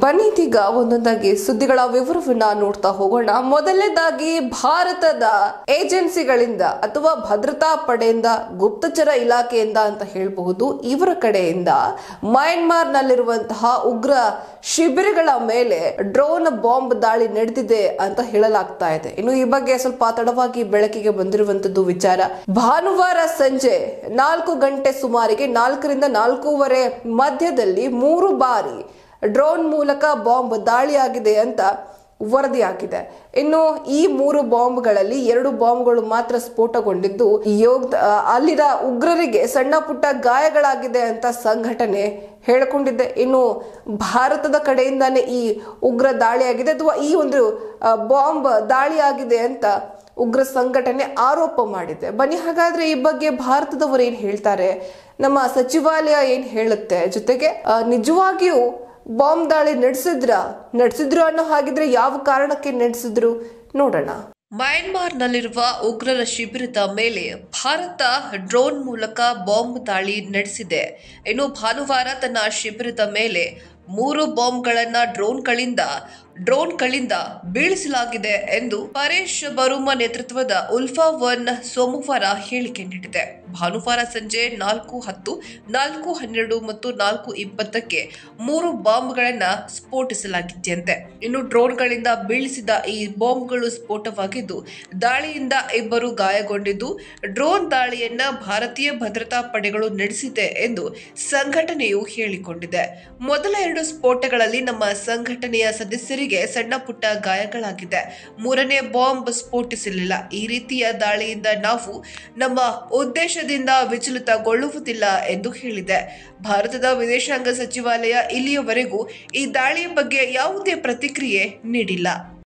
ಬನ್ನಿ ಇದೀಗ ಒಂದೊಂದಾಗಿ ಸುದ್ದಿಗಳ ವಿವರವನ್ನ ನೋಡ್ತಾ ಹೋಗೋಣ. ಮೊದಲನೇದಾಗಿ ಭಾರತದ ಏಜೆನ್ಸಿಗಳಿಂದ ಅಥವಾ ಭದ್ರತಾ ಪಡೆಯಿಂದ, ಗುಪ್ತಚರ ಇಲಾಖೆಯಿಂದ ಅಂತ ಹೇಳಬಹುದು, ಇವರ ಕಡೆಯಿಂದ ಮಯನ್ಮಾರ್ ನಲ್ಲಿರುವಂತಹ ಉಗ್ರ ಶಿಬಿರಗಳ ಮೇಲೆ ಡ್ರೋನ್ ಬಾಂಬ್ ದಾಳಿ ನಡೆದಿದೆ ಅಂತ ಹೇಳಲಾಗ್ತಾ ಇದೆ. ಇನ್ನು ಈ ಬಗ್ಗೆ ಸ್ವಲ್ಪ ತಡವಾಗಿ ಬೆಳಕಿಗೆ ಬಂದಿರುವಂತದ್ದು ವಿಚಾರ. ಭಾನುವಾರ ಸಂಜೆ 4 ಗಂಟೆ ಸುಮಾರಿಗೆ 4 ರಿಂದ 4:15 ಮಧ್ಯದಲ್ಲಿ 3 ಬಾರಿ ಡ್ರೋನ್ ಮೂಲಕ ಬಾಂಬ್ ದಾಳಿಯಾಗಿದೆ ಅಂತ ವರದಿಯಾಗಿದೆ. ಇನ್ನು ಈ 3 ಬಾಂಬ್ಗಳಲ್ಲಿ 2 ಬಾಂಬ್ಗಳು ಮಾತ್ರ ಸ್ಫೋಟಗೊಂಡಿದ್ದು ಅಲ್ಲಿನ ಉಗ್ರರಿಗೆ ಸಣ್ಣ ಪುಟ್ಟ ಗಾಯಗಳಾಗಿದೆ ಅಂತ ಸಂಘಟನೆ ಹೇಳಿಕೊಂಡಿದೆ. ಇನ್ನು ಭಾರತದ ಕಡೆಯಿಂದಾನೇ ಈ ಉಗ್ರ ದಾಳಿಯಾಗಿದೆ ಅಥವಾ ಈ ಒಂದು ಬಾಂಬ್ ದಾಳಿಯಾಗಿದೆ ಅಂತ ಉಗ್ರ ಸಂಘಟನೆ ಆರೋಪ ಮಾಡಿದೆ. ಬನ್ನಿ ಹಾಗಾದ್ರೆ ಈ ಬಗ್ಗೆ ಭಾರತದವರು ಏನ್ ಹೇಳ್ತಾರೆ, ನಮ್ಮ ಸಚಿವಾಲಯ ಏನ್ ಹೇಳುತ್ತೆ, ಜೊತೆಗೆ ನಿಜವಾಗಿಯೂ ಬಾಂಬ್ ದಾಳಿ ನಡೆಸಿದ್ರು ಅನ್ನೋ ಹಾಗಿದ್ರೆ ಯಾವ ಕಾರಣಕ್ಕೆ ನಡೆಸಿದ್ರು ನೋಡೋಣ. ಮಯನ್ಮಾರ್ನಲ್ಲಿರುವ ಉಗ್ರರ ಶಿಬಿರದ ಮೇಲೆ ಭಾರತ ಡ್ರೋನ್ ಮೂಲಕ ಬಾಂಬ್ ದಾಳಿ ನಡೆಸಿದೆ. ಇನ್ನು ಭಾನುವಾರ ತನ್ನ ಶಿಬಿರದ ಮೇಲೆ 3 ಬಾಂಬ್ಗಳನ್ನ ಡ್ರೋನ್ಗಳಿಂದ ಬೀಳಿಸಲಾಗಿದೆ ಎಂದು ಪರೇಶ್ ಬರುಮಾ ನೇತೃತ್ವದ ಉಲ್ಫಾ 1 ಸೋಮವಾರ ಹೇಳಿಕೆ ನೀಡಿದೆ. ಭಾನುವಾರ ಸಂಜೆ 4:10, 4:12 ಮತ್ತು 4:20ಕ್ಕೆ 3 ಬಾಂಬ್ಗಳನ್ನ ಸ್ಫೋಟಿಸಲಾಗಿದೆಯಂತೆ. ಇನ್ನು ಡ್ರೋನ್ಗಳಿಂದ ಬೀಳಿಸಿದ ಈ ಬಾಂಬ್ಗಳು ಸ್ಫೋಟವಾಗಿದ್ದು ದಾಳಿಯಿಂದ 2 ಗಾಯಗೊಂಡಿದ್ದು, ಡ್ರೋನ್ ದಾಳಿಯನ್ನ ಭಾರತೀಯ ಭದ್ರತಾ ಪಡೆಗಳು ನಡೆಸಿದೆ ಎಂದು ಸಂಘಟನೆಯು ಹೇಳಿಕೊಂಡಿದೆ. ಮೊದಲ 2 ಸ್ಫೋಟಗಳಲ್ಲಿ ನಮ್ಮ ಸಂಘಟನೆಯ ಸದಸ್ಯರಿಗೆ ಸಣ್ಣ ಪುಟ್ಟ ಗಾಯಗಳಾಗಿದೆ. 3ನೇ ಬಾಂಬ್ ಸ್ಫೋಟಿಸಲಿಲ್ಲ. ಈ ರೀತಿಯ ದಾಳಿಯಿಂದ ನಾವು ನಮ್ಮ ಉದ್ದೇಶದಿಂದ ವಿಚಲಿತಗೊಳ್ಳುವುದಿಲ್ಲ ಎಂದು ಹೇಳಿದೆ. ಭಾರತದ ವಿದೇಶಾಂಗ ಸಚಿವಾಲಯ ಇಲ್ಲಿಯವರೆಗೂ ಈ ದಾಳಿಯ ಬಗ್ಗೆ ಯಾವುದೇ ಪ್ರತಿಕ್ರಿಯೆ ನೀಡಿಲ್ಲ.